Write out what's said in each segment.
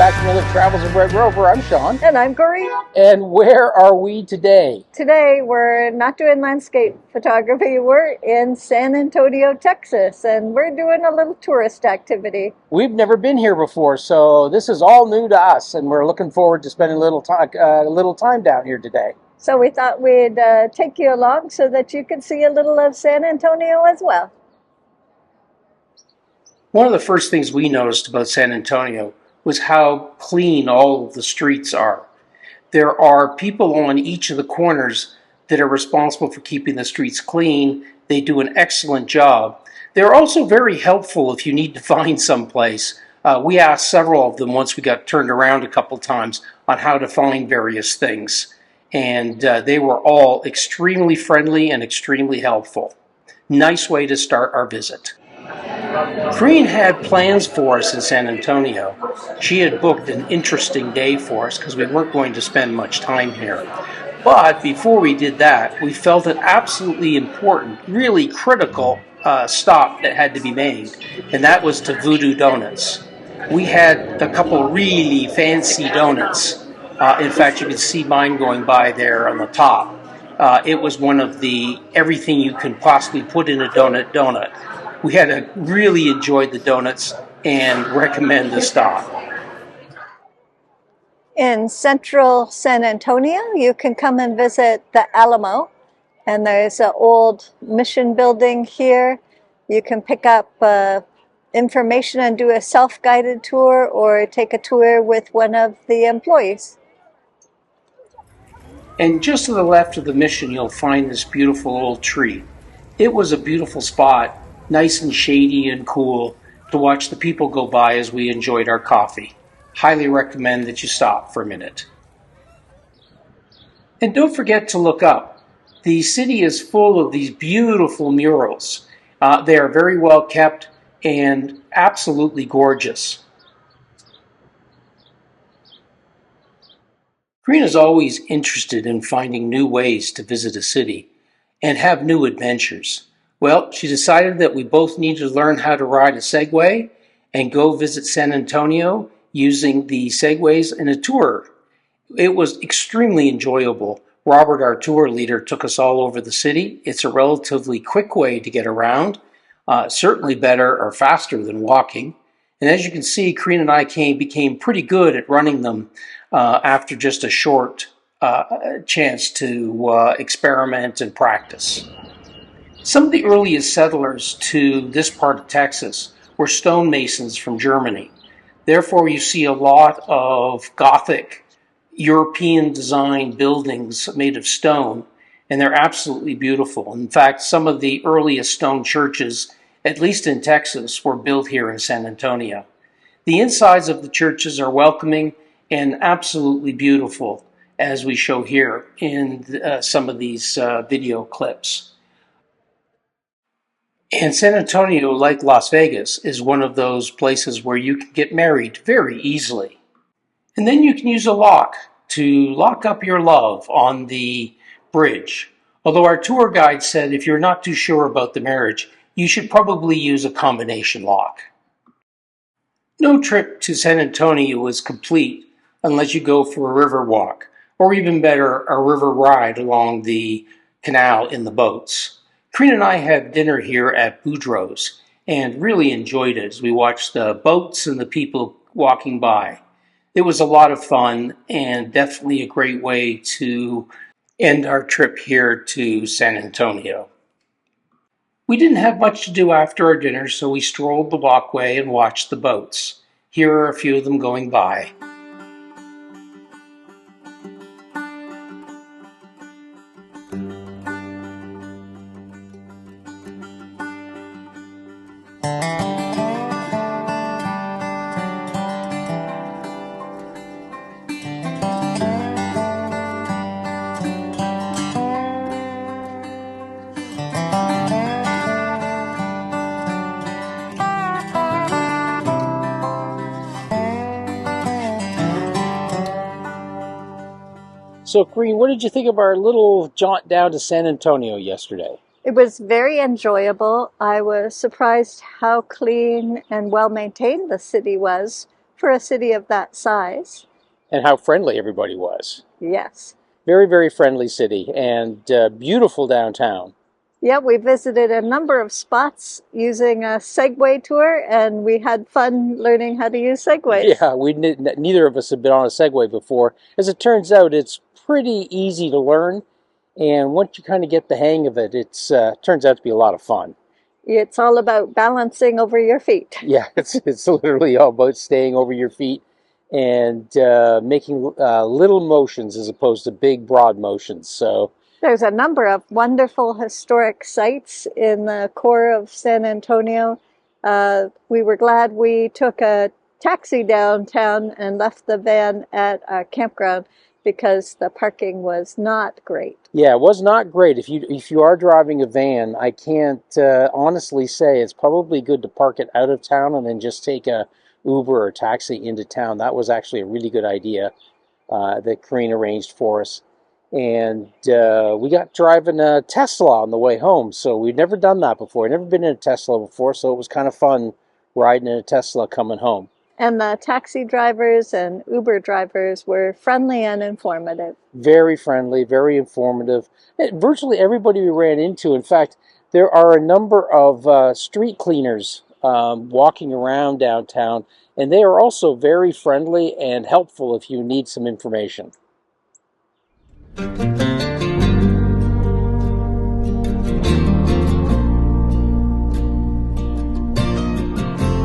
back to another Travels of Red Rover. I'm Shawn. And I'm Corey. And where are we today? Today we're not doing landscape photography. We're in San Antonio, Texas, and we're doing a little tourist activity. We've never been here before, so this is all new to us, and we're looking forward to spending a little time down here today. So we thought we'd take you along so that you could see a little of San Antonio as well. One of the first things we noticed about San Antonio was how clean all of the streets are. There are people on each of the corners that are responsible for keeping the streets clean. They do an excellent job. They're also very helpful if you need to find someplace. We asked several of them once we got turned around a couple times on how to find various things. And they were all extremely friendly and extremely helpful. Nice way to start our visit. Corrine had plans for us in San Antonio. She had booked an interesting day for us because we weren't going to spend much time here. But before we did that, we felt an absolutely important, really critical stop that had to be made, and that was to Voodoo Donuts. We had a couple really fancy donuts. In fact, you can see mine going by there on the top. It was one of the everything you can possibly put in a donut. We had really enjoyed the donuts and recommend the stop. In central San Antonio, you can come and visit the Alamo, and there's an old mission building here. You can pick up information and do a self-guided tour or take a tour with one of the employees. And just to the left of the mission, you'll find this beautiful old tree. It was a beautiful spot, nice and shady and cool, to watch the people go by as we enjoyed our coffee. Highly recommend that you stop for a minute. And don't forget to look up. The city is full of these beautiful murals. They are very well kept and absolutely gorgeous. Corrine is always interested in finding new ways to visit a city and have new adventures. Well, she decided that we both needed to learn how to ride a Segway and go visit San Antonio using the Segways in a tour. It was extremely enjoyable. Robert, our tour leader, took us all over the city. It's a relatively quick way to get around, certainly better or faster than walking. And as you can see, Corrine and I became pretty good at running them after just a short chance to experiment and practice. Some of the earliest settlers to this part of Texas were stonemasons from Germany. Therefore, you see a lot of Gothic, European design buildings made of stone, and they're absolutely beautiful. In fact, some of the earliest stone churches, at least in Texas, were built here in San Antonio. The insides of the churches are welcoming and absolutely beautiful, as we show here in some of these video clips. And San Antonio, like Las Vegas, is one of those places where you can get married very easily. And then you can use a lock to lock up your love on the bridge. Although our tour guide said if you're not too sure about the marriage, you should probably use a combination lock. No trip to San Antonio is complete unless you go for a river walk, or even better, a river ride along the canal in the boats. Corrine and I had dinner here at Boudreaux's and really enjoyed it as we watched the boats and the people walking by. It was a lot of fun and definitely a great way to end our trip here to San Antonio. We didn't have much to do after our dinner, so we strolled the walkway and watched the boats. Here are a few of them going by. So, Corrine, what did you think of our little jaunt down to San Antonio yesterday? It was very enjoyable. I was surprised how clean and well maintained the city was for a city of that size. And how friendly everybody was. Yes. Very, very friendly city, and beautiful downtown. Yeah, we visited a number of spots using a Segway tour, and we had fun learning how to use Segways. Yeah, neither of us had been on a Segway before. As it turns out, it's pretty easy to learn, and once you kind of get the hang of it, it turns out to be a lot of fun. It's all about balancing over your feet. Yeah, it's literally all about staying over your feet and making little motions as opposed to big, broad motions. So there's a number of wonderful historic sites in the core of San Antonio. We were glad we took a taxi downtown and left the van at a campground because the parking was not great. Yeah, it was not great. If you are driving a van, I can't honestly say it's probably good to park it out of town and then just take a Uber or taxi into town. That was actually a really good idea that Corinne arranged for us. And we got driving a Tesla on the way home, so we'd never done that before. Never been in a Tesla before, so it was kind of fun riding in a Tesla coming home. And the taxi drivers and Uber drivers were friendly and informative. Very friendly, very informative. Virtually everybody we ran into. In fact, there are a number of street cleaners walking around downtown, and they are also very friendly and helpful if you need some information.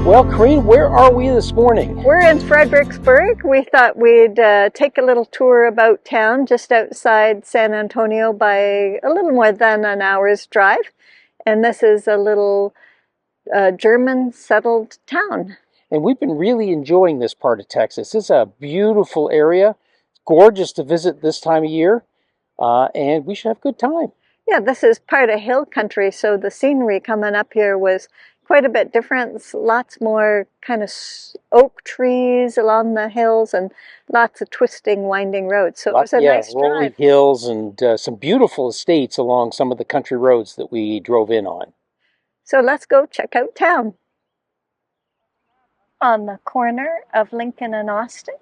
Well, Corinne, where are we this morning? We're in Fredericksburg. We thought we'd take a little tour about town just outside San Antonio by a little more than an hour's drive. And this is a little German settled town. And we've been really enjoying this part of Texas. It's a beautiful area. It's gorgeous to visit this time of year. And we should have a good time. Yeah, this is part of hill country, so the scenery coming up here was quite a bit different. Lots more kind of oak trees along the hills and lots of twisting, winding roads. So it was a nice drive. Rolling hills and some beautiful estates along some of the country roads that we drove in on. So let's go check out town. On the corner of Lincoln and Austin,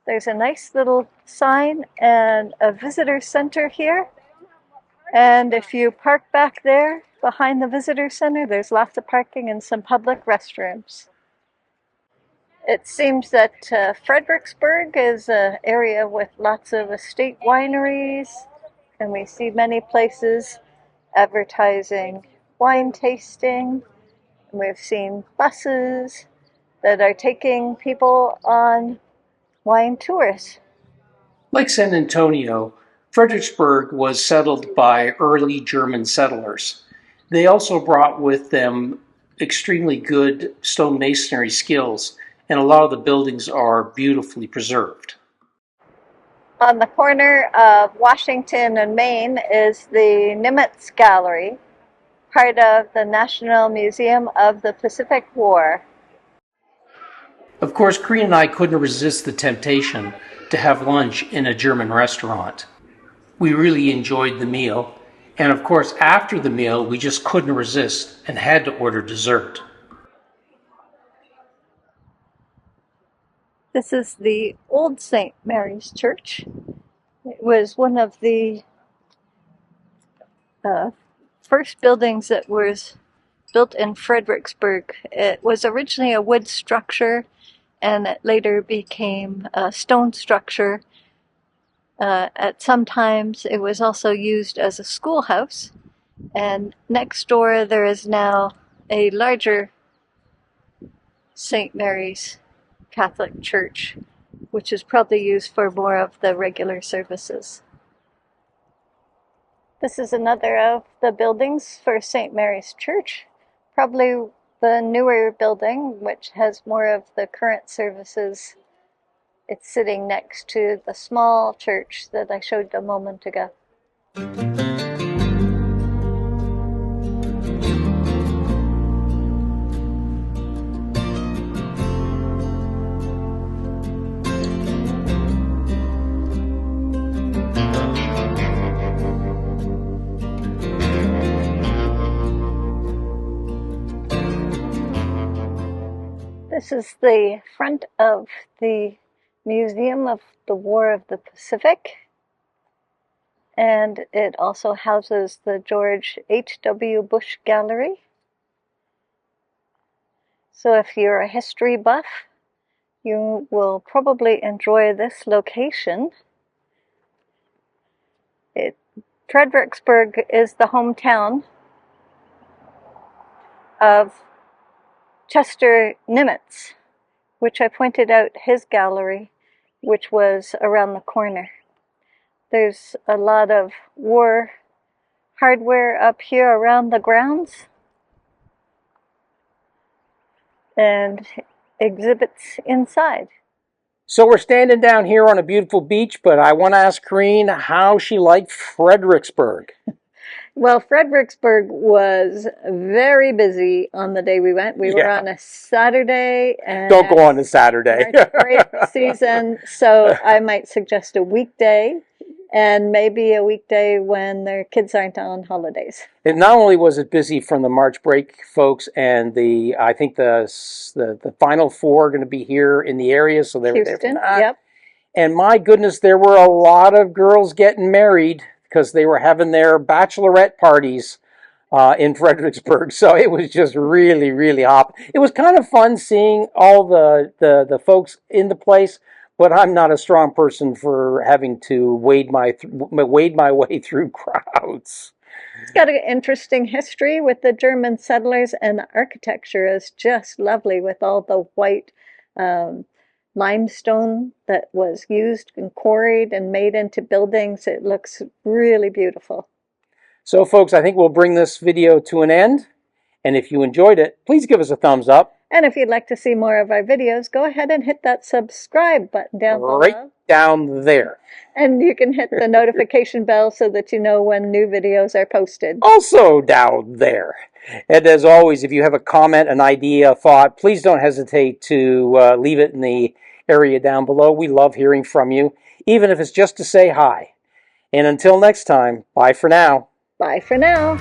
there's a nice little sign and a visitor center here. And if you park back there behind the visitor center, there's lots of parking and some public restrooms. It seems that Fredericksburg is an area with lots of estate wineries, and we see many places advertising wine tasting. And we've seen buses that are taking people on wine tours. Like San Antonio, Fredericksburg was settled by early German settlers. They also brought with them extremely good stone masonry skills, and a lot of the buildings are beautifully preserved. On the corner of Washington and Main is the Nimitz Gallery, part of the National Museum of the Pacific War. Of course, Corinne and I couldn't resist the temptation to have lunch in a German restaurant. We really enjoyed the meal, and of course, after the meal, we just couldn't resist and had to order dessert. This is the Old St. Mary's Church. It was one of the first buildings that was built in Fredericksburg. It was originally a wood structure, and it later became a stone structure. At some times, it was also used as a schoolhouse, and next door there is now a larger St. Mary's Catholic Church, which is probably used for more of the regular services. This is another of the buildings for St. Mary's Church, probably the newer building, which has more of the current services. It's sitting next to the small church that I showed a moment ago. This is the front of the Museum of the War of the Pacific, and it also houses the George H.W. Bush Gallery. So if you're a history buff, you will probably enjoy this location. Fredericksburg is the hometown of Chester Nimitz, which I pointed out his gallery, which was around the corner. There's a lot of war hardware up here around the grounds and exhibits inside. So we're standing down here on a beautiful beach, but I want to ask Corrine how she liked Fredericksburg. Well, Fredericksburg was very busy on the day we went. We were on a Saturday. And don't go on a Saturday. March break season, so I might suggest a weekday, and maybe a weekday when their kids aren't on holidays. And not only was it busy from the March break folks, and I think the Final Four are going to be here in the area, so they were there for that. Yep. And my goodness, there were a lot of girls getting married because they were having their bachelorette parties in Fredericksburg. So it was just really, really hot. It was kind of fun seeing all the folks in the place, but I'm not a strong person for having to wade my way through crowds. It's got an interesting history with the German settlers, and the architecture is just lovely with all the white limestone that was used and quarried and made into buildings. It looks really beautiful. So folks, I think we'll bring this video to an end. And if you enjoyed it, please give us a thumbs up. And if you'd like to see more of our videos, go ahead and hit that subscribe button down below. Right down there. And you can hit the notification bell so that you know when new videos are posted. Also down there. And as always, if you have a comment, an idea, a thought, please don't hesitate to leave it in the area down below. We love hearing from you, even if it's just to say hi. And until next time, bye for now. Bye for now.